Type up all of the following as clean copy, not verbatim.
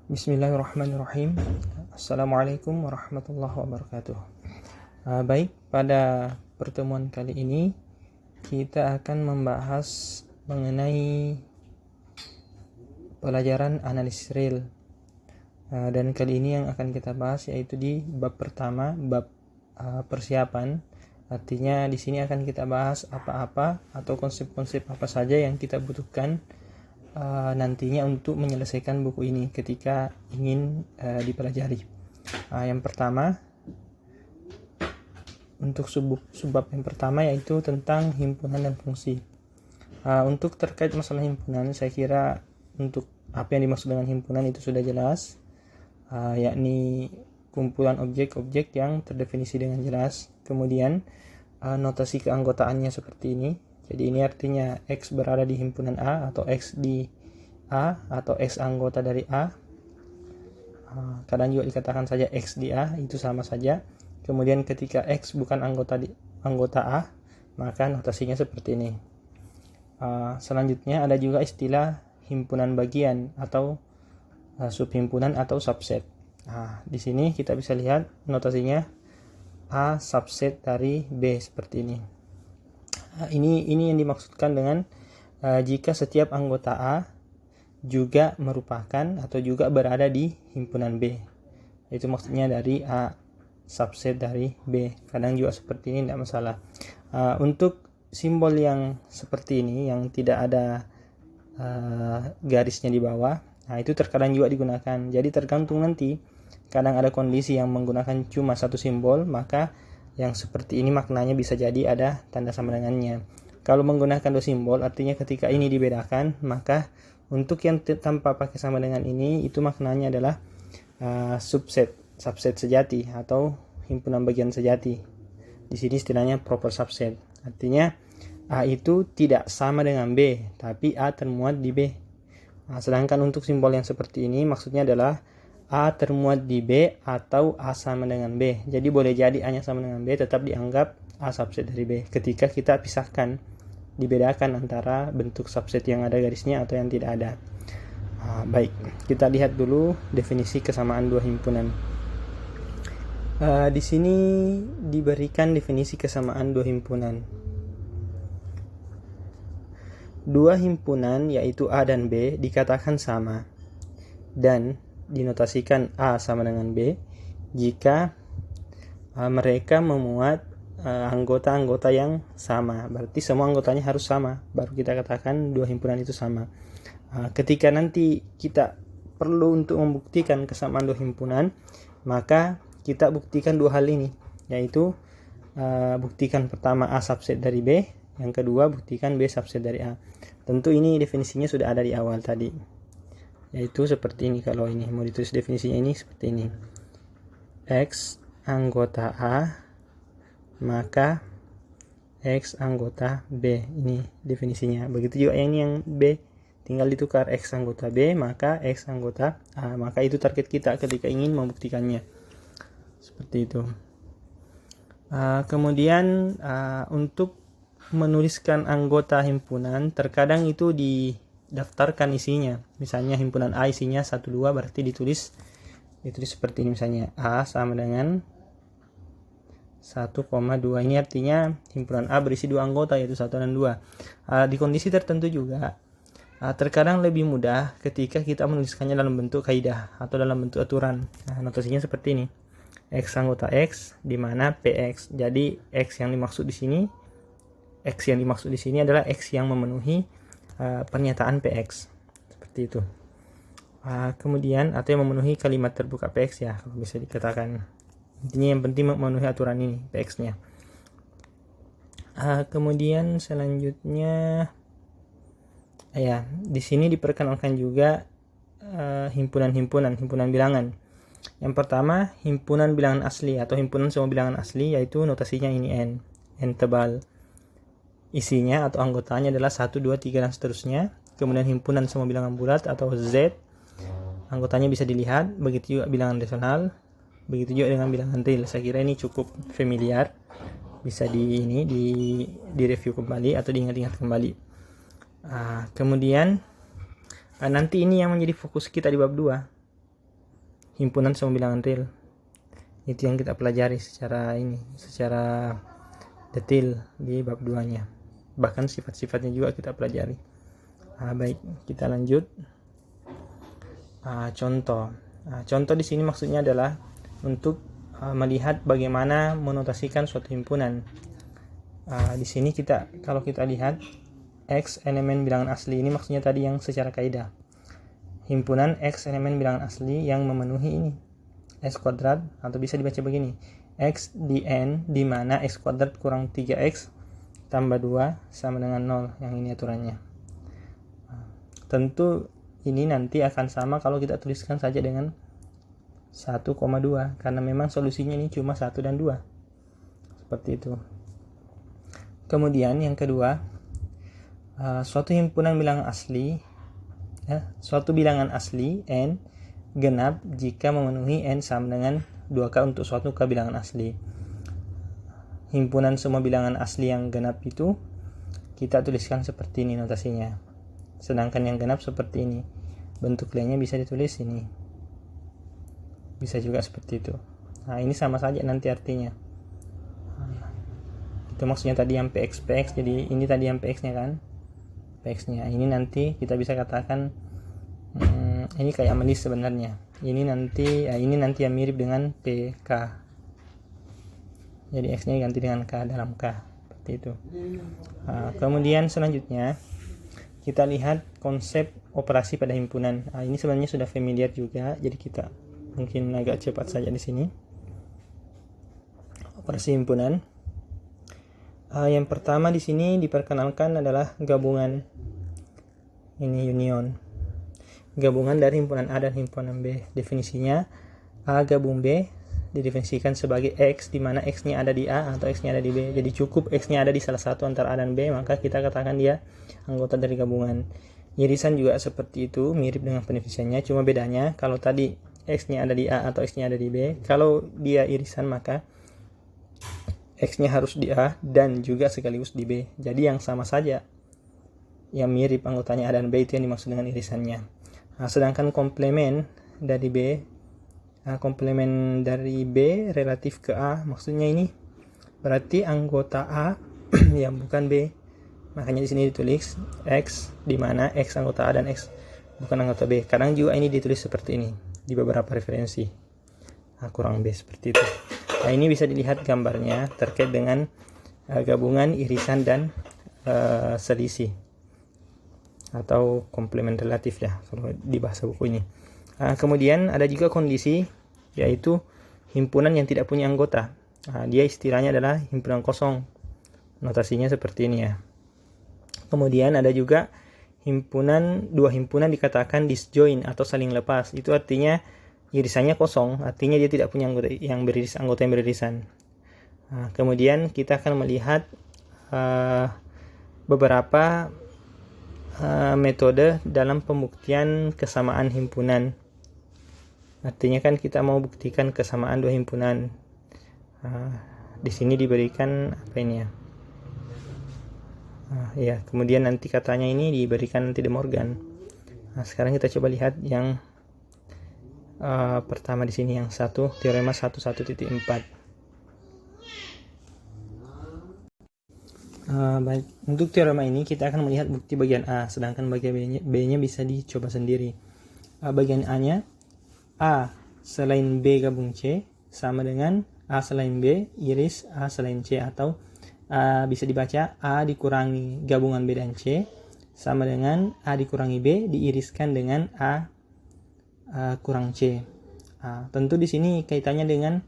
Bismillahirrahmanirrahim. Assalamualaikum warahmatullahi wabarakatuh. Baik, pada pertemuan kali ini kita akan membahas mengenai pelajaran analisis real. Dan kali ini yang akan kita bahas yaitu di bab pertama, bab persiapan. Artinya di sini akan kita bahas apa-apa atau konsep-konsep apa saja yang kita butuhkan nantinya untuk menyelesaikan buku ini ketika ingin dipelajari. Yang pertama, untuk subbab yang pertama yaitu tentang himpunan dan fungsi. Untuk terkait masalah himpunan, saya kira untuk apa yang dimaksud dengan himpunan itu sudah jelas, yakni kumpulan objek-objek yang terdefinisi dengan jelas. Kemudian notasi keanggotaannya seperti ini. Jadi ini artinya X berada di himpunan A atau X di A atau X anggota dari A. Kadang juga dikatakan saja X di A, itu sama saja. Kemudian ketika X bukan anggota A, maka notasinya seperti ini. Selanjutnya ada juga istilah himpunan bagian atau subhimpunan atau subset. Di sini kita bisa lihat notasinya A subset dari B seperti ini. Ini yang dimaksudkan dengan jika setiap anggota A juga merupakan atau juga berada di himpunan B. Itu maksudnya dari A subset dari B. Kadang juga seperti ini, tidak masalah. Untuk simbol yang seperti ini yang tidak ada garisnya di bawah, itu terkadang juga digunakan. Jadi tergantung nanti, kadang ada kondisi yang menggunakan cuma satu simbol, maka yang seperti ini maknanya bisa jadi ada tanda sama dengannya. Kalau menggunakan dua simbol, artinya ketika ini dibedakan, maka untuk yang tanpa pakai sama dengan ini, itu maknanya adalah subset sejati atau himpunan bagian sejati. Di sini istilahnya proper subset. Artinya A itu tidak sama dengan B, tapi A termuat di B. Sedangkan untuk simbol yang seperti ini maksudnya adalah A termuat di B atau A sama dengan B. Jadi boleh jadi A nya sama dengan B, tetap dianggap A subset dari B. Ketika kita pisahkan, dibedakan antara bentuk subset yang ada garisnya atau yang tidak ada. Baik, kita lihat dulu definisi kesamaan dua himpunan. Di sini diberikan definisi kesamaan dua himpunan. Dua himpunan yaitu A dan B dikatakan sama dan dinotasikan A sama dengan B jika mereka memuat anggota-anggota yang sama. Berarti semua anggotanya harus sama, baru kita katakan dua himpunan itu sama. Ketika nanti kita perlu untuk membuktikan kesamaan dua himpunan, maka kita buktikan dua hal ini, yaitu buktikan pertama A subset dari B, yang kedua buktikan B subset dari A. Tentu ini definisinya sudah ada di awal tadi, yaitu seperti ini. Kalau ini mau ditulis definisinya ini seperti ini, X anggota A maka X anggota B. Ini definisinya. Begitu juga yang B, tinggal ditukar X anggota B maka X anggota A. Maka itu target kita ketika ingin membuktikannya, seperti itu. Kemudian untuk menuliskan anggota himpunan, terkadang itu didaftarkan isinya. Misalnya himpunan A isinya 1, 2, berarti ditulis seperti ini. Misalnya A sama dengan 1,2. Ini artinya himpunan A berisi dua anggota, yaitu 1 dan 2. Di kondisi tertentu juga terkadang lebih mudah ketika kita menuliskannya dalam bentuk kaidah atau dalam bentuk aturan. Notasinya seperti ini, X anggota X di mana PX. Jadi X yang dimaksud di sini adalah X yang memenuhi pernyataan PX, seperti itu. Kemudian atau yang memenuhi kalimat terbuka PX, ya kalau bisa dikatakan. Intinya yang penting memenuhi aturan ini PX-nya. Kemudian selanjutnya di sini diperkenalkan juga himpunan bilangan. Yang pertama, himpunan bilangan asli atau himpunan semua bilangan asli, yaitu notasinya ini N tebal. Isinya atau anggotanya adalah 1, 2, 3 dan seterusnya. Kemudian himpunan semua bilangan bulat atau Z, anggotanya bisa dilihat. Begitu juga bilangan rasional, begitu juga dengan bilangan real. Saya kira ini cukup familiar, bisa di review kembali atau diingat-ingat kembali. Kemudian nanti ini yang menjadi fokus kita di bab 2, himpunan semua bilangan real. Itu yang kita pelajari secara detail di bab 2-nya. Bahkan sifat-sifatnya juga kita pelajari. Baik, kita lanjut. Contoh. Contoh di sini maksudnya adalah untuk melihat bagaimana menotasikan suatu himpunan. Di sini kalau kita lihat X elemen bilangan asli, ini maksudnya tadi yang secara kaidah. Himpunan X elemen bilangan asli yang memenuhi ini X kuadrat, atau bisa dibaca begini, X di N di mana X kuadrat kurang 3X tambah 2 sama dengan 0. Yang ini aturannya. Tentu ini nanti akan sama kalau kita tuliskan saja dengan 1,2, karena memang solusinya ini cuma 1 dan 2. Seperti itu. Kemudian yang kedua, suatu himpunan bilangan asli, suatu bilangan asli N genap jika memenuhi N sama dengan 2K untuk suatu K bilangan asli. Himpunan semua bilangan asli yang genap itu kita tuliskan seperti ini notasinya. Sedangkan yang genap seperti ini. Bentuk lainnya bisa ditulis ini. Bisa juga seperti itu. Ini sama saja nanti artinya. Itu maksudnya tadi yang PX, jadi ini tadi yang PX-nya kan. PX-nya. Ini nanti kita bisa katakan ini kayak melis sebenarnya. Ini nanti yang mirip dengan PK. Jadi X-nya ganti dengan K dalam K. Seperti itu. Kemudian selanjutnya kita lihat konsep operasi pada himpunan. Ini sebenarnya sudah familiar juga, jadi kita mungkin agak cepat saja di sini. Operasi himpunan. Yang pertama di sini diperkenalkan adalah gabungan. Ini union. Gabungan dari himpunan A dan himpunan B. Definisinya A gabung B didefinisikan sebagai X di mana X-nya ada di A atau X-nya ada di B. Jadi cukup X-nya ada di salah satu antara A dan B, maka kita katakan dia anggota dari gabungan. Irisan juga seperti itu, mirip dengan pendefinisiannya, cuma bedanya kalau tadi X-nya ada di A atau X-nya ada di B, kalau dia irisan maka X-nya harus di A dan juga sekaligus di B. Jadi yang sama saja, yang mirip anggotanya A dan B itu yang dimaksud dengan irisannya. Sedangkan komplemen dari B, komplemen dari B relatif ke A, maksudnya ini berarti anggota A yang bukan B. Makanya di sini ditulis X di mana X anggota A dan X bukan anggota B. Kadang juga ini ditulis seperti ini di beberapa referensi. Kurang B seperti itu. Ini bisa dilihat gambarnya terkait dengan gabungan, irisan, dan selisih atau komplemen relatif ya kalau di bahasa buku ini. Kemudian ada juga kondisi, yaitu himpunan yang tidak punya anggota. Dia istilahnya adalah himpunan kosong. Notasinya seperti ini ya. Kemudian ada juga dua himpunan dikatakan disjoint atau saling lepas. Itu artinya irisannya kosong, artinya dia tidak punya anggota yang beririsan. Kemudian kita akan melihat beberapa metode dalam pembuktian kesamaan himpunan. Artinya kan kita mau buktikan kesamaan dua himpunan. Di sini diberikan apa ini ya? Kemudian nanti katanya ini diberikan nanti De Morgan. Sekarang kita coba lihat yang pertama di sini, yang teorema 11.4. Baik, untuk teorema ini kita akan melihat bukti bagian A, sedangkan bagian B-nya bisa dicoba sendiri. Bagian A-nya, A selain B gabung C sama dengan A selain B iris A selain C, atau bisa dibaca A dikurangi gabungan B dan C sama dengan A dikurangi B diiriskan dengan A kurang C. Tentu di sini kaitannya dengan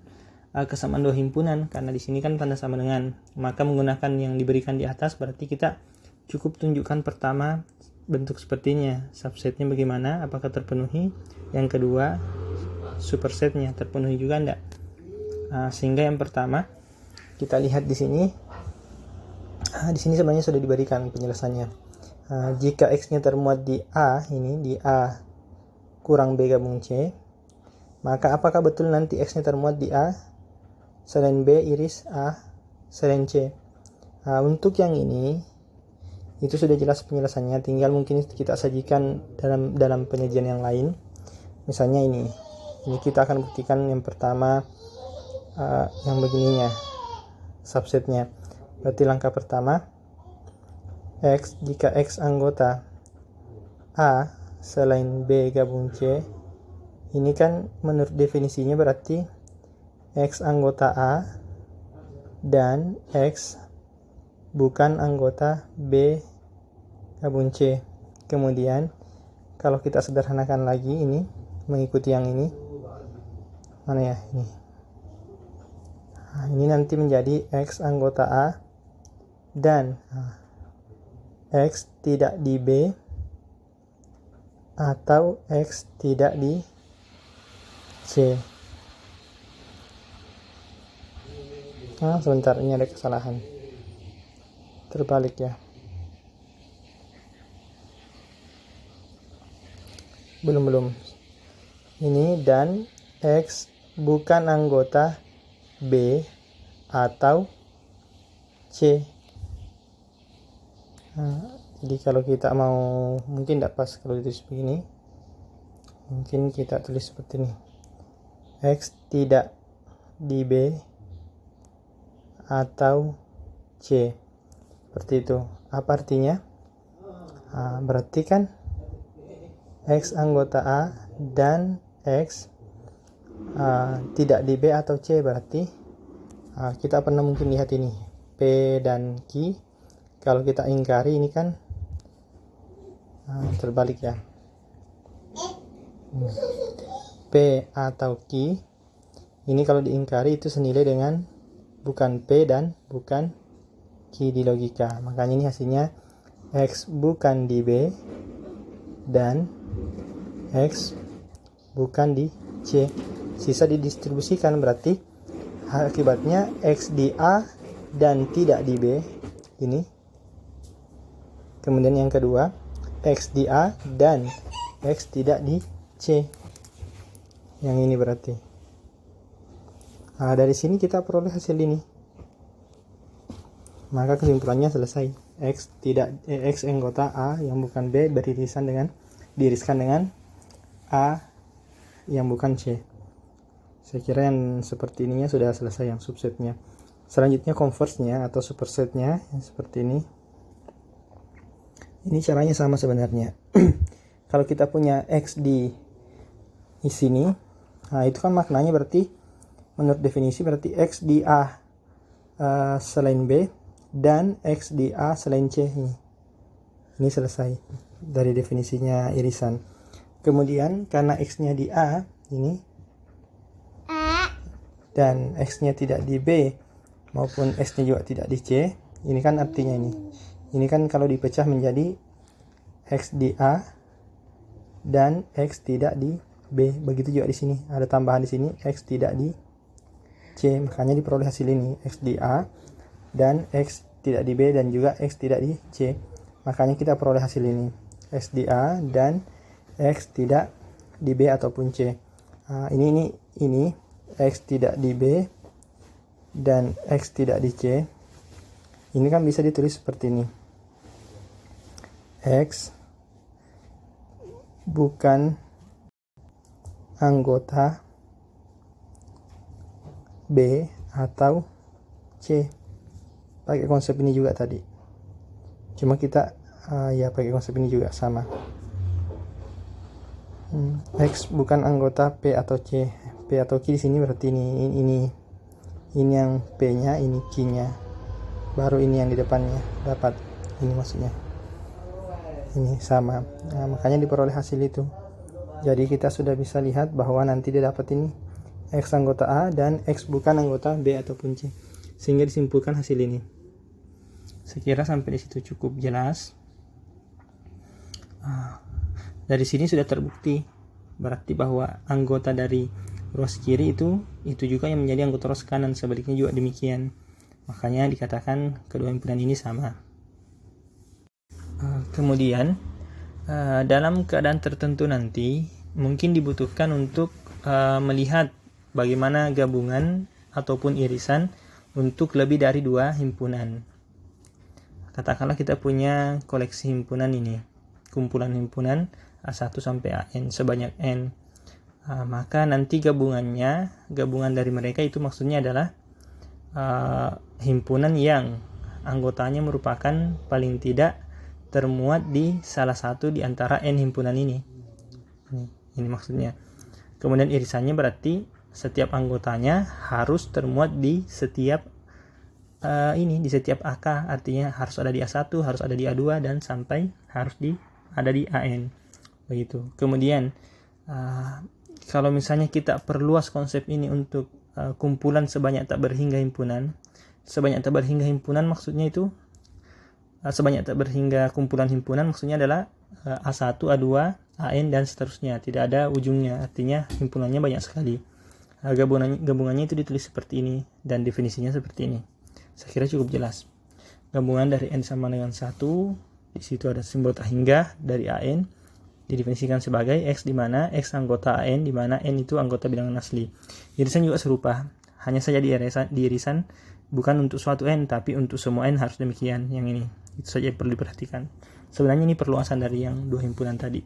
kesamaan dua himpunan, karena di sini kan tanda sama dengan, maka menggunakan yang diberikan di atas berarti kita cukup tunjukkan pertama bentuk sepertinya, subsetnya bagaimana, apakah terpenuhi, yang kedua supersetnya terpenuhi juga enggak. Sehingga yang pertama kita lihat di sini, sebenarnya sudah diberikan penjelasannya. Jika X-nya termuat di A, ini di A kurang B gabung C, maka apakah betul nanti X-nya termuat di A selain B iris A selain C? Untuk yang ini itu sudah jelas penjelasannya, tinggal mungkin kita sajikan dalam penyajian yang lain. Misalnya ini, Ini kita akan buktikan yang pertama yang begininya, subsetnya. Berarti langkah pertama, X jika X anggota A selain B gabung C, ini kan menurut definisinya berarti X anggota A dan X bukan anggota B gabung C. Kemudian kalau kita sederhanakan lagi, ini mengikuti yang ini, mana ya, ini. Nah, ini nanti menjadi X anggota A dan X tidak di B atau X tidak di C. Nah, sebentar, ini ada kesalahan. Terbalik ya. Belum. Ini dan X bukan anggota B atau C. Nah, jadi kalau kita mau, mungkin tidak pas kalau ditulis begini, mungkin kita tulis seperti ini, X tidak di B atau C, seperti itu. Apa artinya? Nah, berarti kan X anggota A dan X tidak di B atau C, berarti kita pernah mungkin lihat ini P dan Q. Kalau kita ingkari ini kan terbalik ya. P atau Q ini kalau diingkari itu senilai dengan bukan P dan bukan Q di logika. Makanya ini hasilnya X bukan di B dan X bukan di C. Sisa didistribusikan, berarti akibatnya X di A dan tidak di B ini. Kemudian yang kedua, X di A dan X tidak di C. Yang ini berarti. Nah, dari sini kita peroleh hasil ini. Maka kesimpulannya selesai. X anggota A yang bukan B diriskan dengan A yang bukan C. Saya kira yang seperti ininya sudah selesai yang subsetnya. Selanjutnya converse-nya atau supersetnya yang seperti ini. Ini caranya sama sebenarnya. Kalau kita punya X di sini, nah itu kan maknanya berarti menurut definisi berarti X di A selain B dan X di A selain C. Ini selesai dari definisinya irisan. Kemudian karena X-nya di A ini dan X-nya tidak di B maupun X-nya juga tidak di C, ini kan artinya ini kan kalau dipecah menjadi X di A dan X tidak di B. Begitu juga di sini ada tambahan di sini X tidak di C, makanya diperoleh hasil ini X di A dan X tidak di B dan juga X tidak di C. Makanya kita peroleh hasil ini X di A dan X tidak di B ataupun C. Ini X tidak di B dan X tidak di C. Ini kan bisa ditulis seperti ini. X bukan anggota B atau C. Pakai konsep ini juga tadi. Cuma kita ya pakai konsep ini juga sama. X bukan anggota P atau C. P atau Q di sini berarti ini yang P-nya, ini Q-nya. Baru ini yang di depannya dapat. Ini maksudnya. Ini sama. Nah, makanya diperoleh hasil itu. Jadi kita sudah bisa lihat bahwa nanti dia dapat ini X anggota A dan X bukan anggota B ataupun C. Sehingga disimpulkan hasil ini. Sekira sampai di situ cukup jelas. Dari sini sudah terbukti berarti bahwa anggota dari ruas kiri itu juga yang menjadi anggota ruas kanan, sebaliknya juga demikian. Makanya dikatakan kedua himpunan ini sama. Kemudian dalam keadaan tertentu nanti mungkin dibutuhkan untuk melihat bagaimana gabungan ataupun irisan untuk lebih dari dua himpunan. Katakanlah kita punya koleksi himpunan ini, kumpulan himpunan A1 sampai AN sebanyak N. maka nanti gabungan dari mereka itu maksudnya adalah himpunan yang anggotanya merupakan paling tidak termuat di salah satu di antara N himpunan ini. Ini maksudnya. Kemudian irisannya berarti setiap anggotanya harus termuat di setiap di setiap AK, artinya harus ada di A1, harus ada di A2, dan sampai harus ada di AN. Begitu. Kemudian kalau misalnya kita perluas konsep ini untuk kumpulan sebanyak tak berhingga himpunan. Sebanyak tak berhingga himpunan maksudnya itu sebanyak tak berhingga kumpulan himpunan maksudnya adalah A1, A2, AN dan seterusnya, tidak ada ujungnya, artinya himpunannya banyak sekali. Gabungannya itu ditulis seperti ini dan definisinya seperti ini. Saya kira cukup jelas. Gabungan dari N sama dengan 1, di situ ada simbol tak hingga dari AN, didefinisikan sebagai X di mana X anggota AN, di mana N itu anggota bilangan asli. Irisan juga serupa, hanya saja di irisan bukan untuk suatu N, tapi untuk semua N harus demikian. Yang ini, itu saja yang perlu diperhatikan. Sebenarnya ini perluasan dari yang dua himpunan tadi.